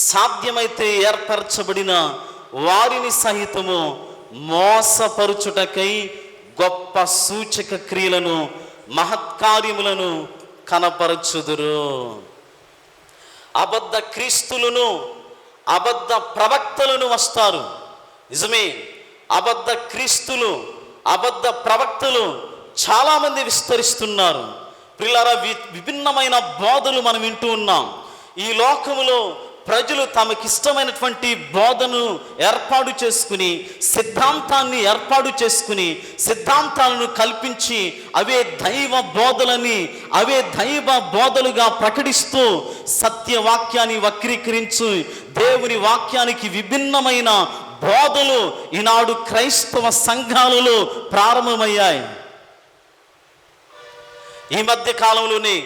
సాధ్యమైతే ఏర్పరచబడిన వారిని సహితము మోసపరుచుటకై గొప్ప సూచక క్రియలను, మహత్కార్యములను కనపరచుదురు. అబద్ధ క్రీస్తులను, అబద్ధ ప్రవక్తలను వస్తారు. నిజమే, అబద్ధ క్రీస్తులు, అబద్ధ ప్రవక్తలు చాలామంది విస్తరిస్తున్నారు. ప్రియులారా, విభిన్నమైన బోధలు మనం వింటూ ఉన్నాం. ఈ లోకములో ప్రజలు తమకిష్టమైనటువంటి బోధను ఏర్పాటు చేసుకుని, సిద్ధాంతాన్ని ఏర్పాటు చేసుకుని, సిద్ధాంతాలను కల్పించి అవే దైవ బోధలని, అవే దైవ బోధలుగా ప్రకటిస్తూ సత్యవాక్యాన్ని వక్రీకరించు దేవుని వాక్యానికి విభిన్నమైన బోధలు ఈనాడు క్రైస్తవ సంఘాలలో ప్రారంభమయ్యాయి. ఈ మధ్య కాలంలోనే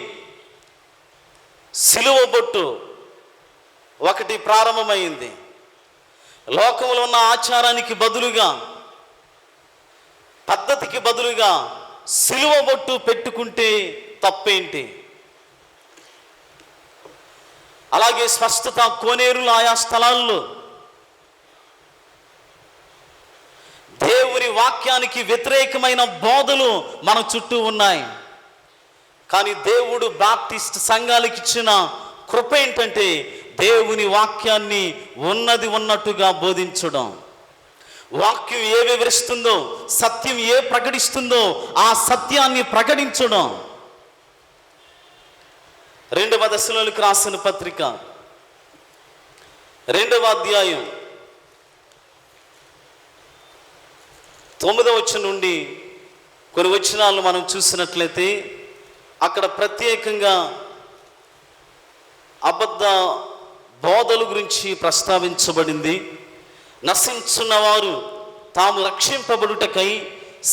సిలువ బొట్టు, ఒకటి ప్రారంభమైంది. లోకంలో ఉన్న ఆచారానికి బదులుగా, పద్ధతికి బదులుగా సిలువ బొట్టు పెట్టుకుంటే తప్పేంటి? అలాగే స్పష్టత కోనేరులు ఆయా స్థలాల్లో దేవుని వాక్యానికి వ్యతిరేకమైన బోధలు మన చుట్టూ ఉన్నాయి. కానీ దేవుడు బాప్టిస్ట్ సంఘాలకు ఇచ్చిన కృప ఏంటంటే దేవుని వాక్యాన్ని ఉన్నది ఉన్నట్టుగా బోధించడం. వాక్యం ఏ వివరిస్తుందో, సత్యం ఏ ప్రకటిస్తుందో ఆ సత్యాన్ని ప్రకటించడం. 2వ దశలోనికి రాసిన పత్రిక 2వ అధ్యాయం 9వ వచనం నుండి కొన్ని వచనాలను మనం చూసినట్లయితే అక్కడ ప్రత్యేకంగా అబద్ధ బోధల గురించి ప్రస్తావించబడింది. నశించున్నవారు తాము రక్షింపబడుటకై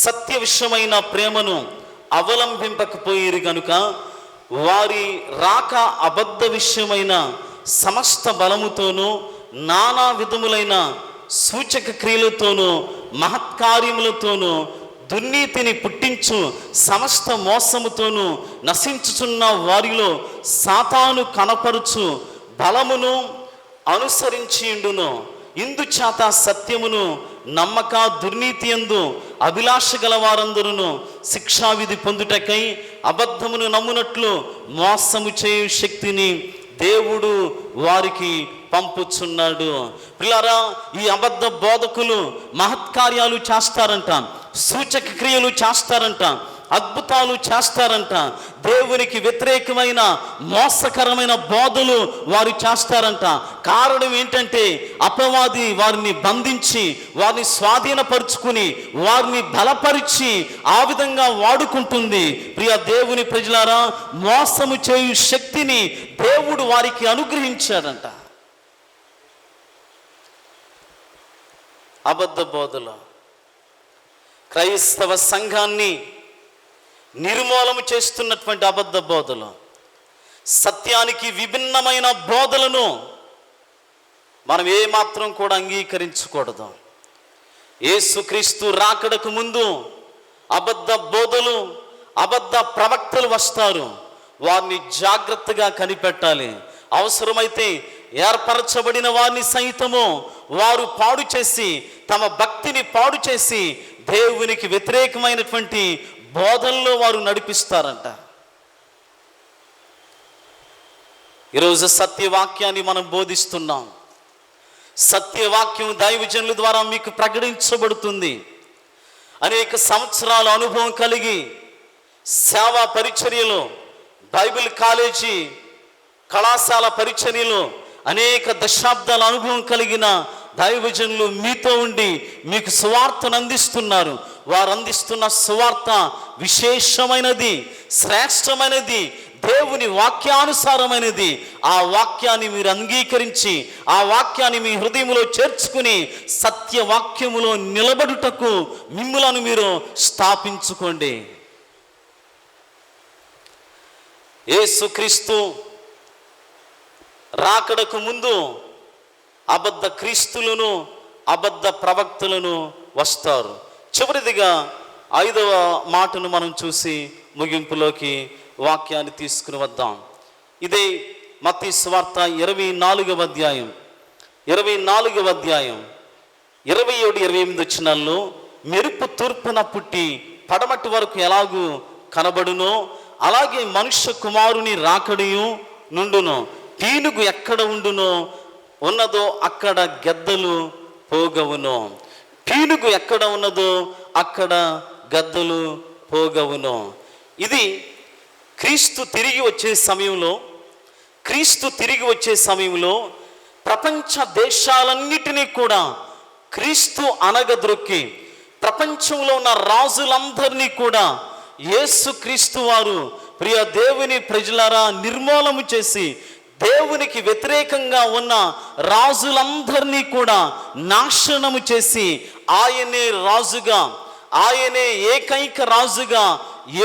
సత్య విషయమైన ప్రేమను అవలంబింపకపోయిరు గనుక వారి రాక అబద్ధ విషయమైన సమస్త బలముతోనూ నానా విధములైన సూచక క్రియలతోనూ మహత్కార్యములతోనూ దుర్నీతిని పుట్టించు సమస్త మోసముతోనూ నశించుచున్న వారిలో సాతాను కనపరుచు బలమును అనుసరించియుండును. ఇందుచేత సత్యమును నమ్మక దుర్నీతి యందు అభిలాష గల వారందరూ శిక్షావిధి పొందుటకై అబద్ధమును నమ్మునట్లు మోసము చేయు శక్తిని దేవుడు వారికి పంపుచున్నాడు. ప్రియులారా, ఈ అబద్ధ బోధకులు మహత్కార్యాలు చేస్తారంట, సూచక క్రియలు చేస్తారంట, అద్భుతాలు చేస్తారంట, దేవునికి వ్యతిరేకమైన మోసకరమైన బోధలు వారు చేస్తారంట. కారణం ఏంటంటే అపవాది వారిని బంధించి వారిని స్వాధీనపరుచుకుని వారిని బలపరిచి ఆ విధంగా వాడుకుంటుంది. ప్రియ దేవుని ప్రజలారా, మోసము చేయు శక్తిని దేవుడు వారికి అనుగ్రహించాడంట. అబద్ధ బోధలు క్రైస్తవ సంఘాన్ని నిర్మూలన చేస్తున్నటువంటి అబద్ధ బోధలు, సత్యానికి విభిన్నమైన బోధలను మనం ఏమాత్రం కూడా అంగీకరించకూడదు. యేసుక్రీస్తు రాకడకు ముందు అబద్ధ బోధలు, అబద్ధ ప్రవక్తలు వస్తారు. వారిని జాగ్రత్తగా కనిపెట్టాలి. అవసరమైతే ఏర్పరచబడిన వారిని సైతము వారు పాడు చేసి, తమ భక్తిని పాడు చేసి దేవునికి వ్యతిరేకమైనటువంటి బోధనలో వారు నడిపిస్తారంట. ఈరోజు సత్యవాక్యాన్ని మనం బోధిస్తున్నాం. సత్యవాక్యం దైవజనుల ద్వారా మీకు ప్రకటించబడుతుంది. అనేక సంవత్సరాల అనుభవం కలిగి సేవా పరిచర్యలో, బైబిల్ కాలేజీ కళాశాల పరిచర్యలో అనేక దశాబ్దాల అనుభవం కలిగిన దైవజనులు మీతో ఉండి మీకు సువార్తను అందిస్తున్నారు. వారు అందిస్తున్న సువార్త విశేషమైనది, శ్రేష్టమైనది, దేవుని వాక్యానుసారమైనది. ఆ వాక్యాన్ని మీరు అంగీకరించి, ఆ వాక్యాన్ని మీ హృదయంలో చేర్చుకుని సత్యవాక్యములో నిలబడుటకు మిమ్ములను మీరు స్థాపించుకోండి. యేసుక్రీస్తు రాకడకు ముందు అబద్ధ క్రీస్తులను, అబద్ధ ప్రవక్తలను వస్తారు. చివరిదిగా 5వ మాటను మనం చూసి ముగింపులోకి వాక్యాన్ని తీసుకుని వద్దాం. ఇదే మత్తయి సువార్త 24వ అధ్యాయం 27-28 వచనాల్లో మెరుపు తూర్పున పుట్టి పడమటి వరకు ఎలాగూ కనబడునో అలాగే మనుష్య కుమారుని రాకడియు నుండును. పీనుగు ఎక్కడ ఉండునో ఉన్నదో అక్కడ గెద్దలు పోగవును. పీనుగు ఎక్కడ ఉన్నదో అక్కడ గద్దలు పోగవును. ఇది క్రీస్తు తిరిగి వచ్చే సమయంలో ప్రపంచ దేశాలన్నిటినీ కూడా క్రీస్తు అనగద్రొక్కి ప్రపంచంలో ఉన్న రాజులందరినీ కూడా యేసుక్రీస్తు వారు ప్రియ దేవుని ప్రజలారా నిర్మూలన చేసి దేవునికి వ్యతిరేకంగా ఉన్న రాజులందరినీ కూడా నాశనము చేసి ఆయనే రాజుగా, ఆయనే ఏకైక రాజుగా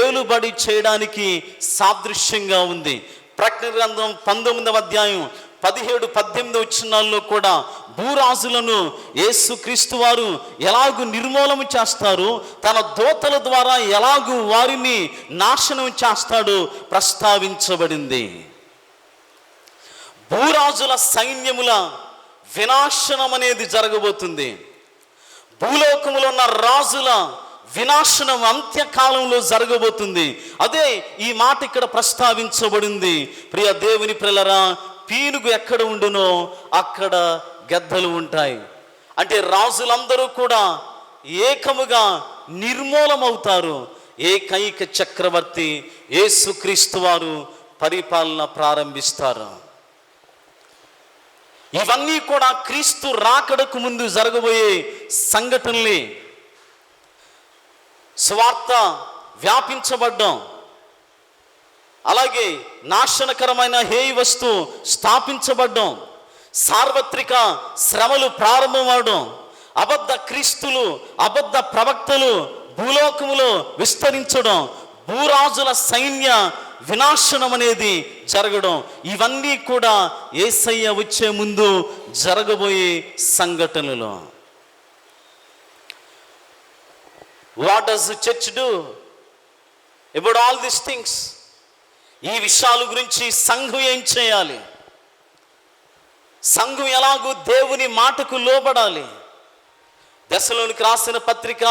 ఏలుబడి చేయడానికి సాదృశ్యంగా ఉంది. ప్రకటన గ్రంథం 19వ అధ్యాయం 17-18 వచనాల్లో కూడా భూరాజులను యేసుక్రీస్తు వారు ఎలాగూ నిర్మూలన చేస్తారు, తన దూతల ద్వారా ఎలాగూ వారిని నాశనం చేస్తాడో ప్రస్తావించబడింది. భూరాజుల సైన్యముల వినాశనం అనేది జరగబోతుంది. భూలోకములో ఉన్న రాజుల వినాశనం అంత్యకాలంలో జరగబోతుంది. అదే ఈ మాట ఇక్కడ ప్రస్తావించబడింది. ప్రియ దేవుని పిల్లరా, పీనుగు ఎక్కడ ఉండునో అక్కడ గెద్దలు ఉంటాయి. అంటే రాజులందరూ కూడా ఏకముగా నిర్మూలమవుతారు. ఏకైక చక్రవర్తి యేసుక్రీస్తు వారు పరిపాలన ప్రారంభిస్తారు. ఇవన్నీ కూడా క్రీస్తు రాకడకు ముందు జరగబోయే సంఘటనలే. స్వార్థ వ్యాపించబడ్డం, అలాగే నాశనకరమైన హేయ వస్తువు స్థాపించబడ్డం, సార్వత్రిక శ్రమలు ప్రారంభమవడం, అబద్ధ క్రీస్తులు అబద్ధ ప్రవక్తలు భూలోకములో విస్తరించడం, భూరాజుల సైన్య వినాశనం అనేది జరగడం, ఇవన్నీ కూడా యేసయ్య వచ్చే ముందు జరగబోయే సంఘటనలు. What does the church do about all these things? ఈ విషయాల గురించి సంఘం ఏం చేయాలి? సంఘం ఎలాగూ దేవుని మాటకు లోబడాలి? దశలోనికి రాసిన పత్రిక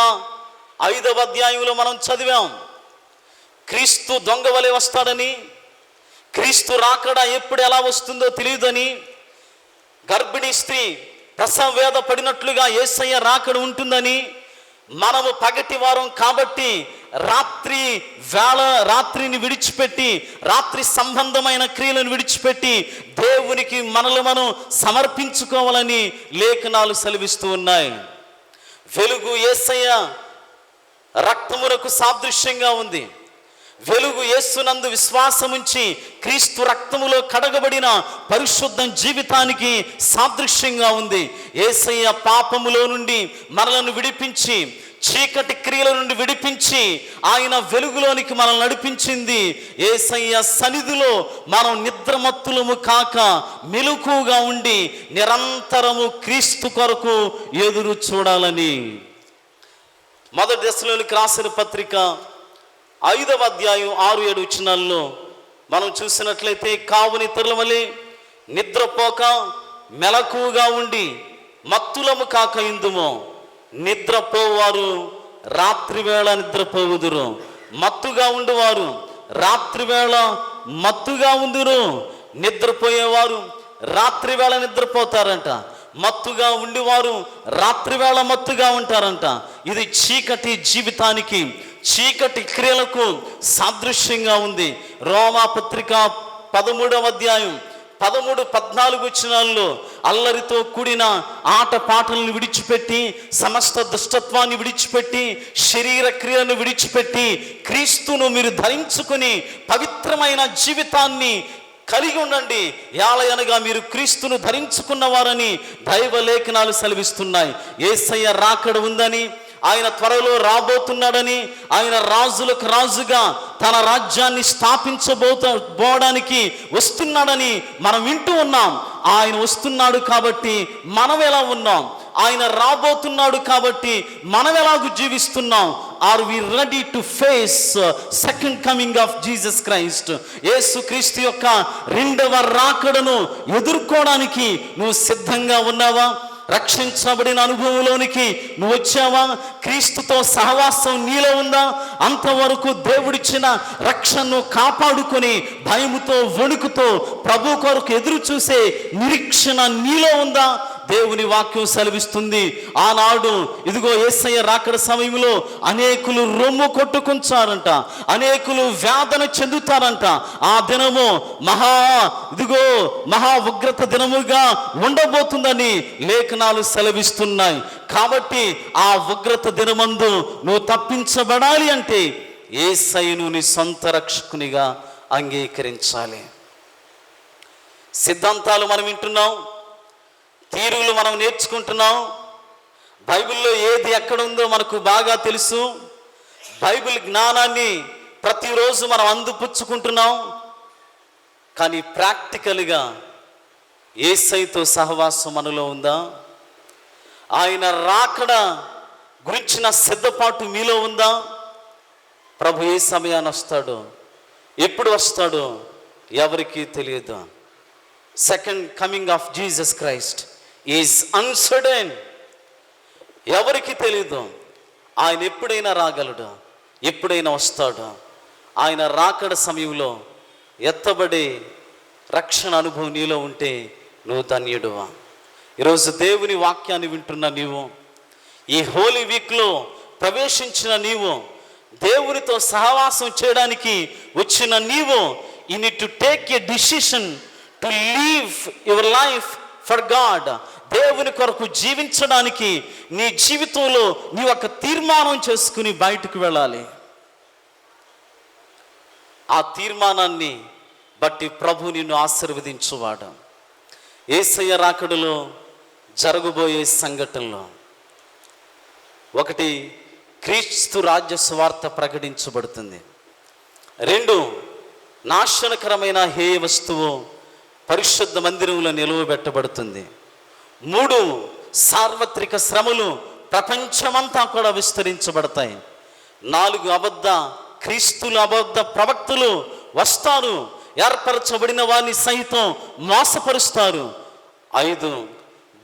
5వ అధ్యాయంలో మనం చదివాం, క్రీస్తు దొంగ వలె వస్తాడని, క్రీస్తు రాకడ ఎప్పుడు ఎలా వస్తుందో తెలియదని, గర్భిణీ స్త్రీ ప్రసవ వేద పడినట్లుగా యేసయ్య రాకడ ఉంటుందని, మనము పగటి వారం కాబట్టి రాత్రిని విడిచిపెట్టి, రాత్రి సంబంధమైన క్రియలను విడిచిపెట్టి దేవునికి మనల్ని మనం సమర్పించుకోవాలని లేఖనాలు సెలవిస్తూ ఉన్నాయి. వెలుగు యేసయ్య రక్తమునకు సాదృశ్యంగా ఉంది. వెలుగు యేసునందు విశ్వాసముంచి క్రీస్తు రక్తములో కడగబడిన పరిశుద్ధ జీవితానికి సాదృశ్యంగా ఉంది. యేసయ్య పాపములో నుండి మనలను విడిపించి, చీకటి క్రియల నుండి విడిపించి ఆయన వెలుగులోనికి మనల్ని నడిపించింది. యేసయ్య సన్నిధిలో మనం నిద్రమత్తులము కాక మెలకువగా ఉండి నిరంతరము క్రీస్తు కొరకు ఎదురు చూడాలని. మొదటి దశలోనికి రాసిన పత్రిక 5వ అధ్యాయం 6-7 వచనాల్లో మనం చూసినట్లయితే, కావున ఇతరుల వలె నిద్రపోక మెలకువగా ఉండి మత్తులము కాక ఇందుము. నిద్రపోవారు రాత్రివేళ నిద్రపోవుదురు, మత్తుగా ఉండువారు రాత్రివేళ మత్తుగా ఉందురు. నిద్రపోయేవారు రాత్రివేళ నిద్రపోతారంట, మత్తుగా ఉండేవారు రాత్రివేళ మత్తుగా ఉంటారంట. ఇది చీకటి జీవితానికి, చీకటి క్రియలకు సాదృశ్యంగా ఉంది. రోమా పత్రిక 13వ అధ్యాయం 13-14 వచనాల్లో అల్లరితో కూడిన ఆట పాటలను విడిచిపెట్టి, సమస్త దుష్టత్వాన్ని విడిచిపెట్టి, శరీర క్రియలను విడిచిపెట్టి క్రీస్తును మీరు ధరించుకొని పవిత్రమైన జీవితాన్ని కలిగి ఉండండి. యాలయనగా మీరు క్రీస్తును ధరించుకున్నవారని దైవ లేఖనాలు సెలవిస్తున్నాయి. యేసయ్య రాకడ ఉందని, ఆయన త్వరలో రాబోతున్నాడని, ఆయన రాజులకు రాజుగా తన రాజ్యాన్ని స్థాపించబోడానికి వస్తున్నాడని మనం వింటూ ఉన్నాం. ఆయన వస్తున్నాడు కాబట్టి మనం ఎలా ఉన్నాం? ఆయన రాబోతున్నాడు కాబట్టి మనం ఎలాగూ జీవిస్తున్నాం? Are we ready to face second coming of Jesus Christ? యేసు క్రీస్తు యొక్క రెండవ రాకడను ఎదుర్కోవడానికి నువ్వు సిద్ధంగా ఉన్నావా? రక్షించబడిన అనుభవంలోనికి నువ్వు వచ్చావా? క్రీస్తుతో సహవాసం నీలో ఉందా? అంతవరకు దేవుడిచ్చిన రక్షణను కాపాడుకొని భయముతో వణుకుతో ప్రభు కొరకు ఎదురు చూసే నిరీక్షణ నీలో ఉందా? దేవుని వాక్యం సెలవిస్తుంది, ఆనాడు ఇదిగో యేసయ్య రాకడ సమయంలో అనేకులు రొమ్ము కొట్టుకుంటారంట, అనేకులు వేదన చెందుతారంట. ఆ దినము మహా ఉగ్రత దినముగా ఉండబోతుందని లేఖనాలు సెలవిస్తున్నాయి. కాబట్టి ఆ ఉగ్రత దినమందు నువ్వు తప్పించబడాలి అంటే యేసయ్యను నీ సొంత రక్షకునిగా అంగీకరించాలి. సిద్ధాంతాలు మనం వింటున్నాం, తీరులు మనం నేర్చుకుంటున్నాం, బైబిల్లో ఏది ఎక్కడుందో మనకు బాగా తెలుసు. బైబిల్ జ్ఞానాన్ని ప్రతిరోజు మనం అందిపుచ్చుకుంటున్నాం. కానీ ప్రాక్టికల్గా యేసయ్యతో సహవాసం మనలో ఉందా? ఆయన రాకడ గురించిన సిద్ధపాటు మీలో ఉందా? ప్రభు ఏ సమయాన్ని వస్తాడో, ఎప్పుడు వస్తాడో ఎవరికీ తెలియదు. Second coming of Jesus Christ is uncertain. ఎవరికి తెలియదు. ఆయన ఎప్పుడైనా రాగలడు, ఎప్పుడైనా వస్తాడు. ఆయన రాకడ సమయంలో ఎత్తబడి రక్షణ అనుభవం నీలో ఉంటే నువ్వు ధన్యుడువా. ఈరోజు దేవుని వాక్యాన్ని వింటున్న నీవు, ఈ హోలీ వీక్లో ప్రవేశించిన నీవు, దేవునితో సహవాసం చేయడానికి వచ్చిన నీవు, you need to take a decision to leave your life for God. దేవుని కొరకు జీవించడానికి నీ జీవితంలో నీ ఒక తీర్మానం చేసుకుని బయటకు వెళ్ళాలి. ఆ తీర్మానాన్ని బట్టి ప్రభు నిన్ను ఆశీర్వదించువాడు. యేసయ్య రాకడలో జరగబోయే సంఘటనలో ఒకటి, క్రీస్తు రాజ్య సువార్త ప్రకటించబడుతుంది. 2, నాశనకరమైన హేయ వస్తువు పరిశుద్ధ మందిరంలో నిలువబెట్టబడుతుంది. 3, సార్వత్రిక శ్రమలు ప్రపంచమంతా కూడా విస్తరించబడతాయి. 4, క్రీస్తుల అబద్ధ ప్రవక్తలు వస్తారు, ఏర్పరచబడిన వారిని సైతం మోసపరుస్తారు. 5,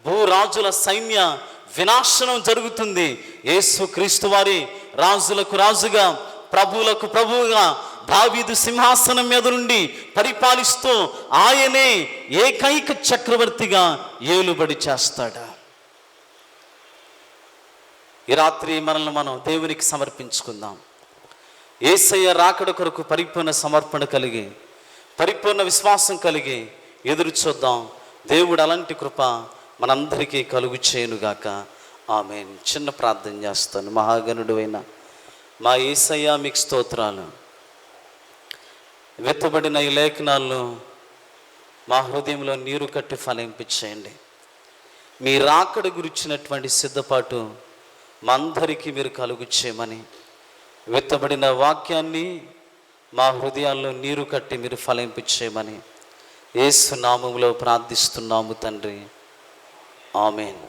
భూరాజుల సైన్య వినాశనం జరుగుతుంది. యేసు క్రీస్తు వారి రాజులకు రాజుగా, ప్రభువులకు ప్రభువుగా దావీదు సింహాసనం మీద నుండి పరిపాలిస్తూ ఆయనే ఏకైక చక్రవర్తిగా ఏలుబడి చేస్తాడు. ఈ రాత్రి మనల్ని మనం దేవునికి సమర్పించుకుందాం. యేసయ్య రాకడ కొరకు పరిపూర్ణ సమర్పణ కలిగి, పరిపూర్ణ విశ్వాసం కలిగి ఎదురు చూద్దాం. దేవుడు అలాంటి కృప మనందరికీ కలుగు చేయనుగాక. ఆమేన్. చిన్న ప్రార్థన చేస్తాను. మహాగణుడు అయిన మా యేసయ్య, మీకు స్తోత్రాలు. వెత్తబడిన ఈ లేఖనాలను మా హృదయంలో నీరు కట్టి ఫలింపించేయండి. మీ రాకడ గురించినటువంటి సిద్ధపాటు మా అందరికీ మీరు కలుగు చేయమని, వెత్తబడిన వాక్యాన్ని మా హృదయాల్లో నీరు కట్టి మీరు ఫలింపించేయమని యేసు నామములో ప్రార్థిస్తున్నాము తండ్రి. ఆమేన్.